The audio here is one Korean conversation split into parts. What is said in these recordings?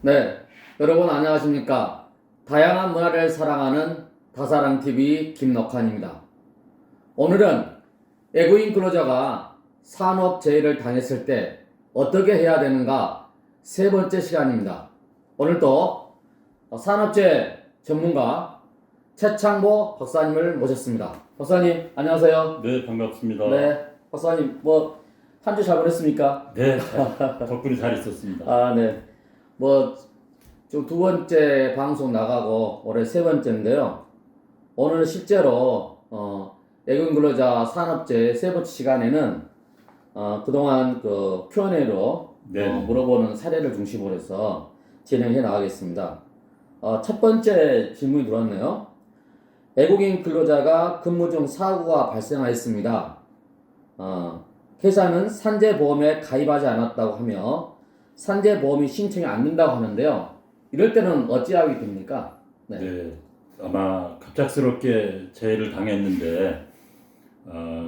네, 여러분 안녕하십니까? 다양한 문화를 사랑하는 다사랑TV 김덕환입니다. 오늘은 외국인 근로자가 산업재해를 당했을 때 어떻게 해야 되는가 세 번째 시간입니다. 오늘도 산업재해 전문가 최창보 박사님을 모셨습니다. 박사님 안녕하세요. 네, 반갑습니다. 네, 박사님 한 주 잘 보냈습니까? 네, 덕분에 잘 있었습니다. 아, 네. 지금 두 번째 방송 나가고 올해 세 번째인데요. 오늘 실제로 외국인 근로자 산업재해 세 번째 시간에는 그동안 그 Q&A로 네. 물어보는 사례를 중심으로 해서 진행해 나가겠습니다. 첫 번째 질문이 들어왔네요. 외국인 근로자가 근무 중 사고가 발생하였습니다. 회사는 산재보험에 가입하지 않았다고 하며 산재보험이 신청이 안 된다고 하는데요. 이럴 때는 어찌하게 됩니까? 네, 아마 갑작스럽게 재해를 당했는데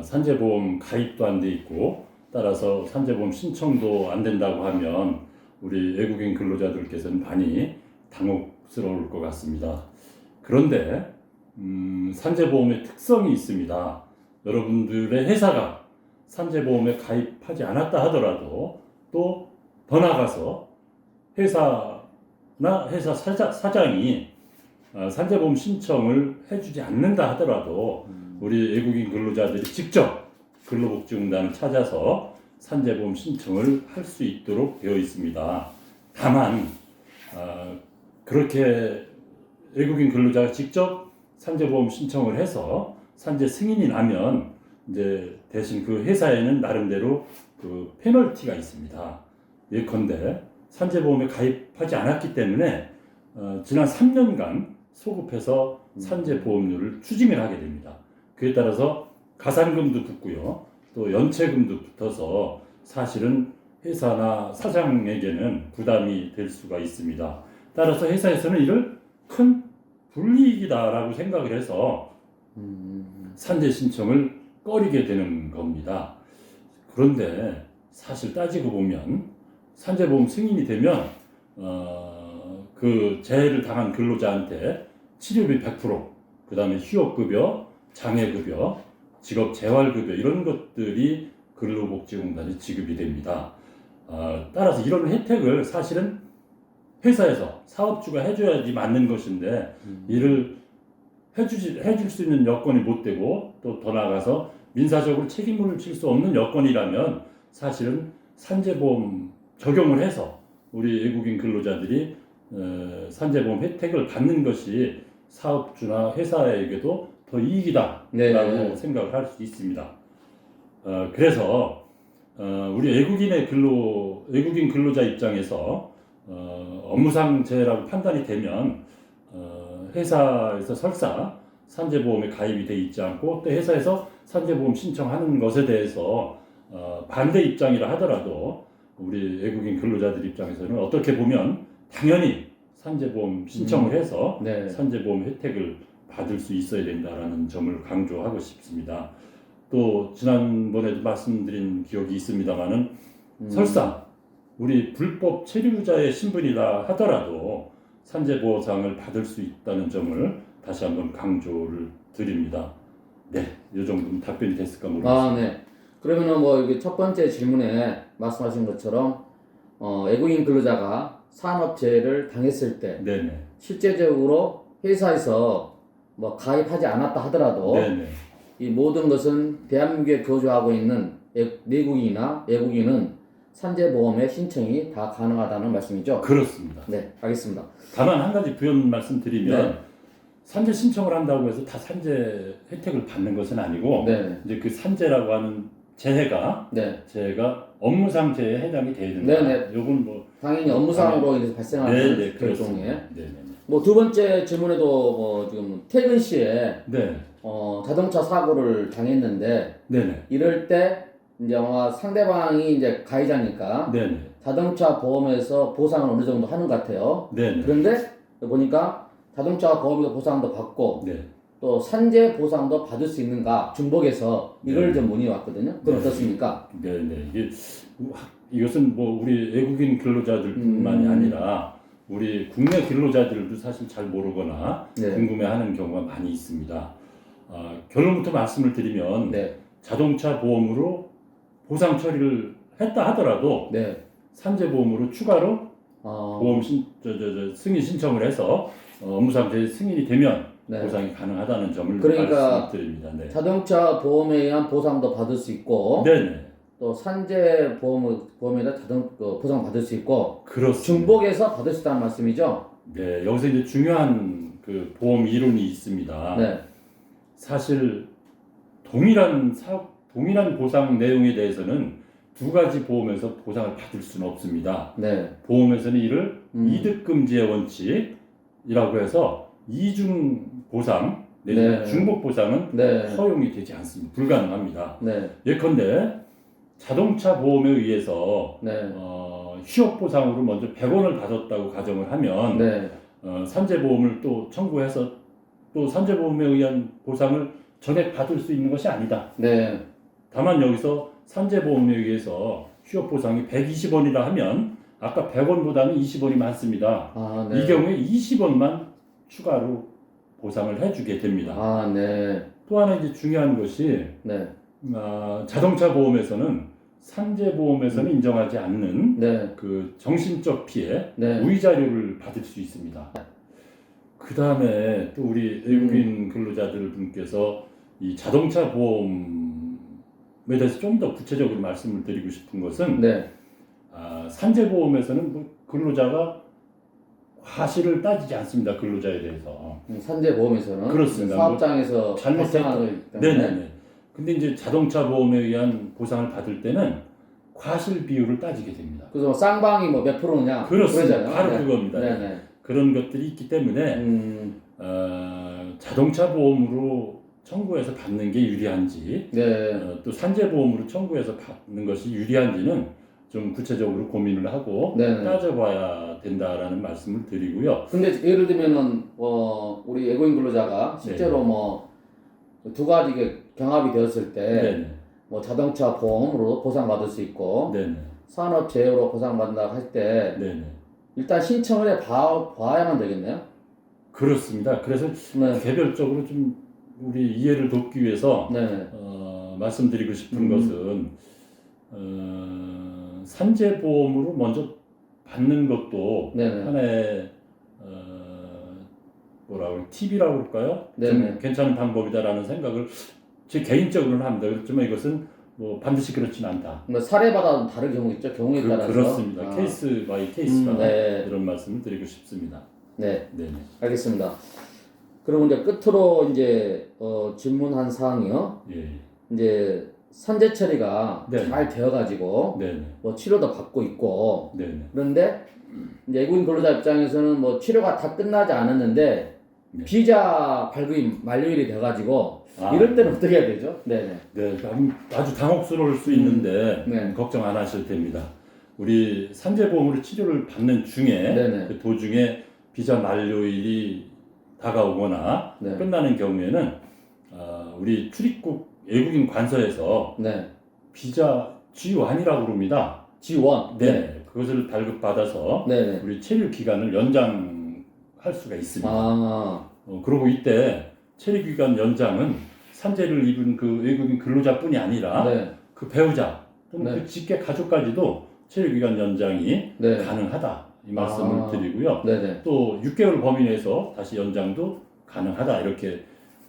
산재보험 가입도 안 돼 있고 따라서 산재보험 신청도 안 된다고 하면 우리 외국인 근로자들께서는 많이 당혹스러울 것 같습니다. 그런데 산재보험의 특성이 있습니다. 여러분들의 회사가 산재보험에 가입하지 않았다 하더라도 또 더 나아가서 회사나 회사 사장이 산재보험 신청을 해주지 않는다 하더라도 우리 외국인 근로자들이 직접 근로복지공단을 찾아서 산재보험 신청을 할 수 있도록 되어 있습니다. 다만 그렇게 외국인 근로자가 직접 산재보험 신청을 해서 산재 승인이 나면 이제 대신 그 회사에는 나름대로 그 페널티가 있습니다. 예컨대 산재보험에 가입하지 않았기 때문에 지난 3년간 소급해서 산재보험료를 추징을 하게 됩니다. 그에 따라서 가산금도 붙고요, 또 연체금도 붙어서 사실은 회사나 사장에게는 부담이 될 수가 있습니다. 따라서 회사에서는 이를 큰 불이익이다라고 생각을 해서 산재 신청을 꺼리게 되는 겁니다. 그런데 사실 따지고 보면 산재보험 승인이 되면 그 재해를 당한 근로자한테 치료비 100%, 그 다음에 휴업급여, 장애급여, 직업재활급여 이런 것들이 근로복지공단에 지급이 됩니다. 따라서 이런 혜택을 사실은 회사에서 사업주가 해줘야지 맞는 것인데 이를 해줄 수 있는 여건이 못 되고 또 더 나아가서 민사적으로 책임을 질 수 없는 여건이라면 사실은 산재보험 적용을 해서 우리 외국인 근로자들이 산재보험 혜택을 받는 것이 사업주나 회사에게도 더 이익이다라고 네. 생각을 할 수 있습니다. 그래서 우리 외국인 근로자 입장에서 업무상 재해라고 판단이 되면 회사에서 설사 산재보험에 가입이 돼 있지 않고 또 회사에서 산재보험 신청하는 것에 대해서 반대 입장이라 하더라도 우리 외국인 근로자들 입장에서는 어떻게 보면 당연히 산재보험 신청을 해서 네. 산재보험 혜택을 받을 수 있어야 된다라는 점을 강조하고 싶습니다. 또 지난번에도 말씀드린 기억이 있습니다만은 설사 우리 불법 체류자의 신분이라 하더라도 산재보상을 받을 수 있다는 점을 다시 한번 강조를 드립니다. 네, 이 정도면 답변이 됐을까 모르겠습니다. 네. 그러면은 이게 첫 번째 질문에 말씀하신 것처럼 외국인 근로자가 산업재해를 당했을 때 네네. 실제적으로 회사에서 가입하지 않았다 하더라도 네네. 이 모든 것은 대한민국에 거주하고 있는 내국인이나 외국인은 산재보험의 신청이 다 가능하다는 말씀이죠? 그렇습니다. 네, 알겠습니다. 다만 한 가지 부연 말씀드리면 네. 산재 신청을 한다고 해서 다 산재 혜택을 받는 것은 아니고 네. 이제 그 산재라고 하는 재해가 업무상 재해에 해당이 돼야 된다. 네. 요건 당연히 업무상으로 인해서 발생하는 그렇습니다. 경우에 네네. 두 번째 질문에도 지금 퇴근 시에 네. 자동차 사고를 당했는데 네네. 이럴 때 이제 아마 상대방이 이제 가해자니까 네네. 자동차 보험에서 보상을 어느 정도 하는 것 같아요. 네네. 그런데 보니까 자동차 보험에서 보상도 받고 네. 또 산재 보상도 받을 수 있는가 중복해서 이걸 좀 문의 왔거든요. 그건 어떻습니까? 네네. 이것은 우리 외국인 근로자들뿐만이 아니라 우리 국내 근로자들도 사실 잘 모르거나 네. 궁금해하는 경우가 많이 있습니다. 결론부터 말씀을 드리면 네. 자동차 보험으로 보상 처리를 했다 하더라도 네. 산재보험으로 추가로 아, 보험 승인 신청을 해서 업무상태 승인이 되면 네. 보상이 가능하다는 점을 그러니까 말씀드립니다. 네. 자동차 보험에 의한 보상도 받을 수 있고, 네네. 또 산재 보험에 대한 보상 받을 수 있고, 그렇습니다. 중복해서 받을 수 있다는 말씀이죠? 네, 여기서 이제 중요한 그 보험 이론이 있습니다. 네. 사실 동일한 보상 내용에 대해서는 두 가지 보험에서 보상을 받을 수는 없습니다. 네. 보험에서는 이를 음. 이득금지의 원칙이라고 해서 이중 보상 내지는 네. 중복 보상은 네. 허용이 되지 않습니다. 불가능합니다. 네. 예컨대 자동차 보험에 의해서 네. 휴업 보상으로 먼저 100원을 받았다고 가정을 하면 네. 산재보험을 또 청구해서 또 산재보험에 의한 보상을 전액 받을 수 있는 것이 아니다. 네. 다만 여기서 산재보험에 의해서 휴업 보상이 120원이라 하면 아까 100원보다는 20원이 많습니다. 아, 네. 이 경우에 20원만 추가로 보상을 해주게 됩니다. 아, 네. 또 하나 이제 중요한 것이 네. 자동차 보험에서는 산재보험에서는 인정하지 않는 네. 그 정신적 피해, 네. 우의자료를 받을 수 있습니다. 그 다음에 또 우리 외국인 근로자들 분께서 이 자동차 보험에 대해서 좀 더 구체적으로 말씀을 드리고 싶은 것은 네. 산재보험에서는 뭐 근로자가 과실을 따지지 않습니다. 근로자에 대해서. 산재 보험에서는 그렇습니다. 사업장에서 잘못했다. 발생한 거기 때문에. 네네네. 근데 이제 자동차 보험에 의한 보상을 받을 때는 과실 비율을 따지게 됩니다. 그래서 쌍방이 뭐 몇 프로냐 그렇습니다. 그러잖아요. 바로 네. 그겁니다. 네네. 그런 것들이 있기 때문에 자동차 보험으로 청구해서 받는 게 유리한지 네. 또 산재 보험으로 청구해서 받는 것이 유리한지는 좀 구체적으로 고민을 하고 네네. 따져봐야 된다라는 말씀을 드리고요. 근데 예를 들면은 우리 외국인 근로자가 실제로 뭐 두 가지 경합이 되었을 때 네네. 뭐 자동차 보험으로 보상받을 수 있고 네네. 산업재해로 보상받는다 할 때 네네. 일단 신청을 해 봐야만 되겠네요. 그렇습니다. 그래서 네. 개별적으로 좀 우리 이해를 돕기 위해서 네. 말씀드리고 싶은 것은 산재보험으로 먼저 받는 것도 네네. 하나의 팁이라고 그럴까요? 네네. 좀 괜찮은 방법이다라는 생각을 제 개인적으로는 합니다. 그렇지만 이것은 뭐 반드시 그렇지는 않다. 뭐 사례마다 다른 경우 있죠. 경우에 따라서. 그렇습니다. 케이스 바이 케이스라 네. 이런 말씀을 드리고 싶습니다. 네. 네네. 알겠습니다. 그리고 이제 끝으로 이제 질문한 사항이요. 예. 이제 산재 처리가 네. 잘 되어가지고 네네. 뭐 치료도 받고 있고 네네. 그런데 이제 외국인 근로자 입장에서는 뭐 치료가 다 끝나지 않았는데 네. 비자 발급이 만료일이 돼가지고 이럴 때는 어떻게 해야 되죠? 네네. 네, 아주 당혹스러울 수 있는데 네. 걱정 안 하셔도 됩니다. 우리 산재보험으로 치료를 받는 중에 네네. 그 도중에 비자 만료일이 다가오거나 네. 끝나는 경우에는 우리 출입국 외국인 관서에서 네. 비자 G1이라고 부릅니다. 지원. 네, 그것을 발급받아서 네네. 우리 체류 기간을 연장할 수가 있습니다. 아. 그리고 이때 체류 기간 연장은 산재를 입은 그 외국인 근로자뿐이 아니라 네. 그 배우자 또는 네. 그 직계 가족까지도 체류 기간 연장이 네. 가능하다 이 말씀을 드리고요. 네네. 또 6개월 범위 내에서 다시 연장도 가능하다 이렇게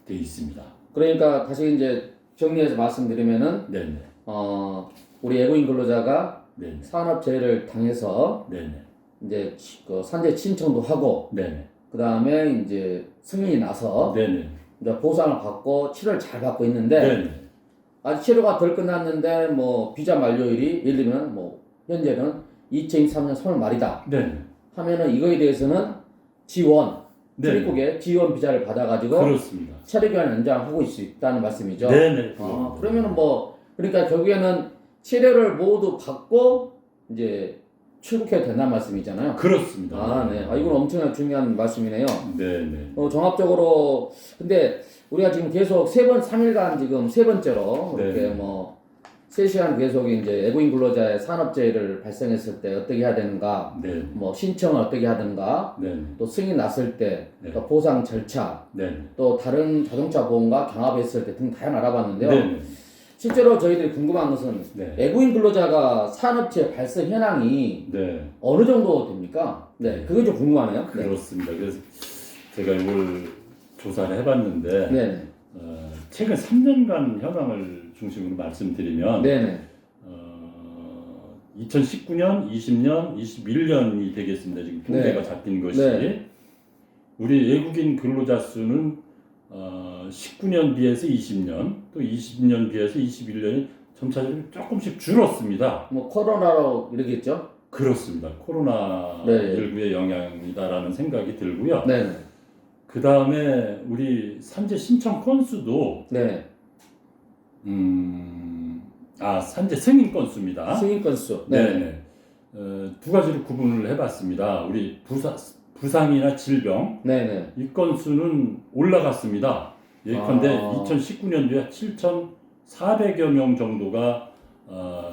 돼 있습니다. 그러니까 다시 이제 정리해서 말씀드리면은 네네. 우리 외국인 근로자가 네네. 산업재해를 당해서 네네. 이제 그 산재 신청도 하고 네네. 그 다음에 이제 승인이 나서 네네. 이제 보상을 받고 치료를 잘 받고 있는데 네네. 아직 치료가 덜 끝났는데 뭐 비자 만료일이 예를 들면 뭐 현재는 2023년 3월 말이다 네네. 하면은 이거에 대해서는 지원 네네. 출입국에 지원 비자를 받아가지고 그렇습니다. 체류 기간 연장하고 있을 수 있다는 말씀이죠. 네네. 그러면은 뭐 그러니까 결국에는 치료를 모두 받고 이제 출국해도 된다는 말씀이잖아요. 그렇습니다. 네. 이건 엄청나게 중요한 말씀이네요. 네네. 종합적으로 근데 우리가 지금 계속 3일간 지금 세 번째로 네. 이렇게 뭐 3시간 계속 이제 외국인 근로자의 산업재해를 발생했을 때 어떻게 해야 되는가, 네. 뭐 신청을 어떻게 하든가, 네. 또 승인 났을 때, 네. 또 보상 절차, 네. 또 다른 자동차 보험과 경합했을 때 등 다양히 알아봤는데요. 네. 실제로 저희들이 궁금한 것은 네. 외국인 근로자가 산업재해 발생 현황이 네. 어느 정도 됩니까? 네, 그게 좀 궁금하네요. 네. 그렇습니다. 그래서 제가 이걸 조사를 해봤는데 네. 최근 3년간 현황을 중심으로 말씀드리면 네네. 2019년, 20년, 21년이 되겠습니다. 지금 통계가 네. 잡힌 것이 네. 우리 외국인 근로자 수는 19년 비해서 20년, 또 20년 비해서 21년이 점차적으로 조금씩 줄었습니다. 뭐 코로나로 이러겠죠? 그렇습니다. 코로나19의 영향이다라는 생각이 들고요. 네. 그 다음에 우리 산재 신청 건수도 네. 산재 승인 건수입니다. 승인 건수. 네. 두 가지로 구분을 해봤습니다. 우리 부상이나 질병 네네. 이 건수는 올라갔습니다. 예컨대 아. 2019년도에 7,400여 명 정도가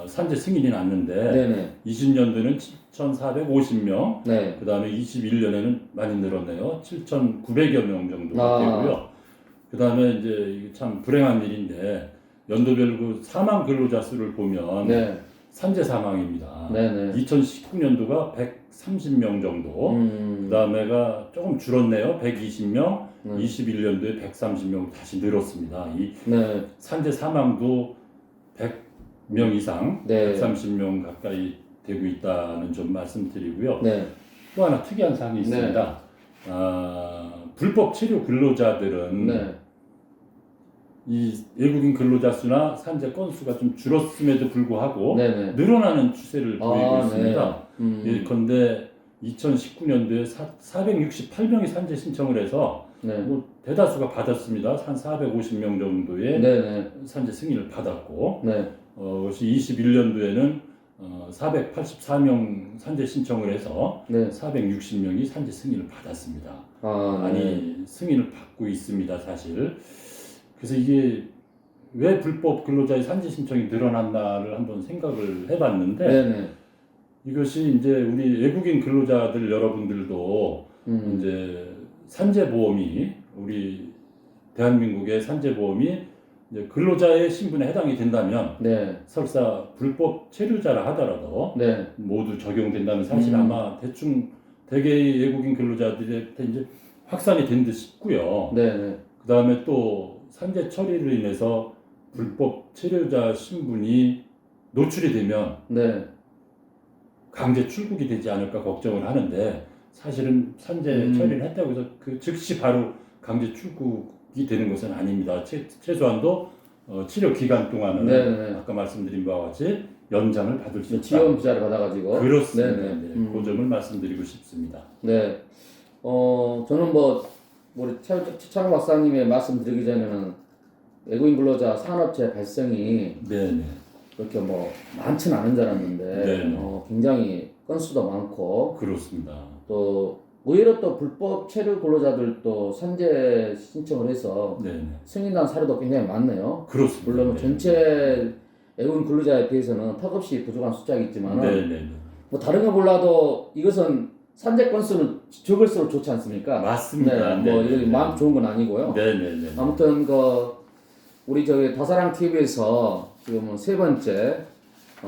산재 승인이 났는데 네네. 20년도에는 7,450명, 네. 그 다음에 21년에는 많이 늘었네요. 7,900여 명 정도가 되고요. 그 다음에 이제 이게 참 불행한 일인데 연도별 그 사망 근로자 수를 보면 네. 산재 사망입니다. 네네. 2019년도가 130명 정도, 그 다음에가 조금 줄었네요. 120명, 21년도에 130명 다시 늘었습니다. 이 네. 산재 사망도 100명 이상, 네. 130명 가까이 되고 있다는 점 말씀드리고요. 네. 또 하나 특이한 사항이 있습니다. 불법 체류 근로자들은 네. 이 외국인 근로자 수나 산재 건수가 좀 줄었음에도 불구하고 네네. 늘어나는 추세를 보이고 있습니다. 네. 예컨대 2019년도에 468명이 산재 신청을 해서 네. 뭐 대다수가 받았습니다. 한 450명 정도의 네네. 산재 승인을 받았고, 네. 그것이 21년도에는 484명 산재 신청을 해서 네. 460명이 산재 승인을 받았습니다. 네. 많이 승인을 받고 있습니다, 사실. 그래서 이게 왜 불법 근로자의 산재 신청이 늘어났나를 한번 생각을 해봤는데, 네네. 이것이 이제 우리 외국인 근로자들 여러분들도 이제 산재보험이 우리 대한민국의 산재보험이 이제 근로자의 신분에 해당이 된다면 네. 설사 불법 체류자라 하더라도 네. 모두 적용된다면 사실 아마 대충 대개의 외국인 근로자들한테 이제 확산이 된 듯 싶고요. 네네. 그 다음에 또 산재 처리로 인해서 불법 체류자 신분이 노출이 되면 네. 강제 출국이 되지 않을까 걱정을 하는데 사실은 산재 처리를 했다고 해서 그 즉시 바로 강제 출국이 되는 것은 아닙니다. 최소한도 치료 기간 동안은 네네. 아까 말씀드린 바와 같이 연장을 받을 수 있다. 지원 비자를 받아가지고. 그렇습니다. 네네. 네, 그 점을 말씀드리고 싶습니다. 네. 저는 우리 최창호 박사님의 말씀 드리기 전에는 외국인 근로자 산업재해 발생이 네네. 그렇게 많지는 않은 줄 알았는데, 네네. 굉장히 건수도 많고, 그렇습니다. 또, 의외로 또 불법 체류 근로자들도 산재 신청을 해서 네네. 승인난 사례도 굉장히 많네요. 그렇습니다. 물론 네. 전체 외국인 근로자에 비해서는 턱없이 부족한 숫자겠지만, 네네. 다른 거 몰라도 이것은 산재 건수는 적을수록 좋지 않습니까? 맞습니다. 네, 네네. 이게 마음 좋은 건 아니고요. 네네네. 아무튼 우리 다사랑 TV에서 지금 세 번째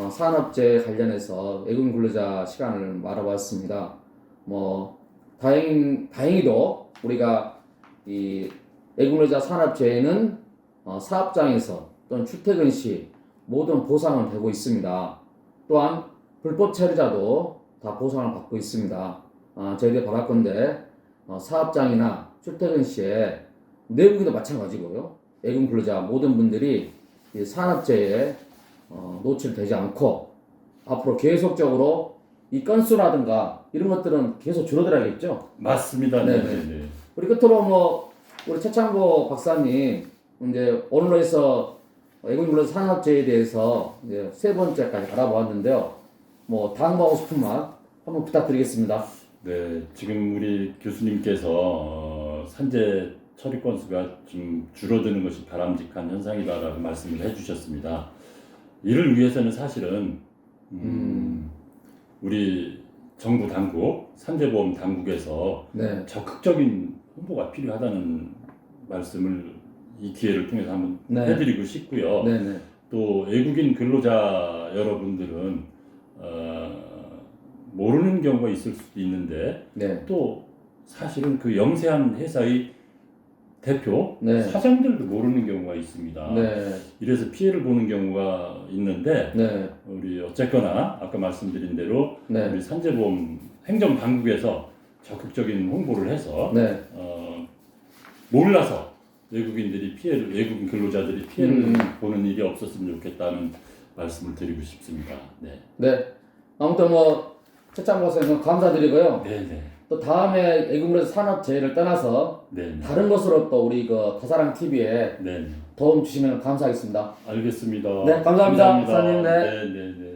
산업재해 관련해서 외국인 근로자 시간을 알아봤습니다. 다행히도 우리가 이 외국인 근로자 산업재해는 사업장에서 또는 출퇴근 시 모든 보상은 되고 있습니다. 또한 불법 체류자도 다 보상을 받고 있습니다. 저희들이 바랄건대 사업장이나 출퇴근 시에 내국인도 마찬가지고요. 외국인 근로자 모든 분들이 이 산업재해에 노출되지 않고 앞으로 계속적으로 이 건수라든가 이런 것들은 계속 줄어들어야겠죠. 맞습니다. 네네. 네네. 우리 끝으로 우리 최창보 박사님 이제 오늘로 해서 외국인 근로자 산업재해에 대해서 이제 세 번째까지 알아보았는데요. 당부하고 싶은 말 한번 부탁드리겠습니다. 네, 지금 우리 교수님께서 산재 처리 건수가 좀 줄어드는 것이 바람직한 현상이다라고 말씀을 해주셨습니다. 이를 위해서는 사실은 우리 정부 당국, 산재보험 당국에서 네. 적극적인 홍보가 필요하다는 말씀을 이 기회를 통해서 한번 네. 해드리고 싶고요. 네네. 또 외국인 근로자 여러분들은 모르는 경우가 있을 수도 있는데 네. 또 사실은 그 영세한 회사의 대표, 네. 사장들도 모르는 경우가 있습니다. 네. 이래서 피해를 보는 경우가 있는데 네. 우리 어쨌거나 아까 말씀드린 대로 네. 우리 산재보험 행정당국에서 적극적인 홍보를 해서 네. 몰라서 외국인 근로자들이 피해를 보는 일이 없었으면 좋겠다는 말씀을 드리고 싶습니다. 네. 네. 아무튼 뭐 최창 박사님 감사드리고요. 네네. 또 다음에 애국물에서 산업재해를 떠나서 네네. 다른 것으로 또 우리 그 타사랑 TV에 네네. 도움 주시면 감사하겠습니다. 알겠습니다. 네, 감사합니다. 박사님. 네. 네네네.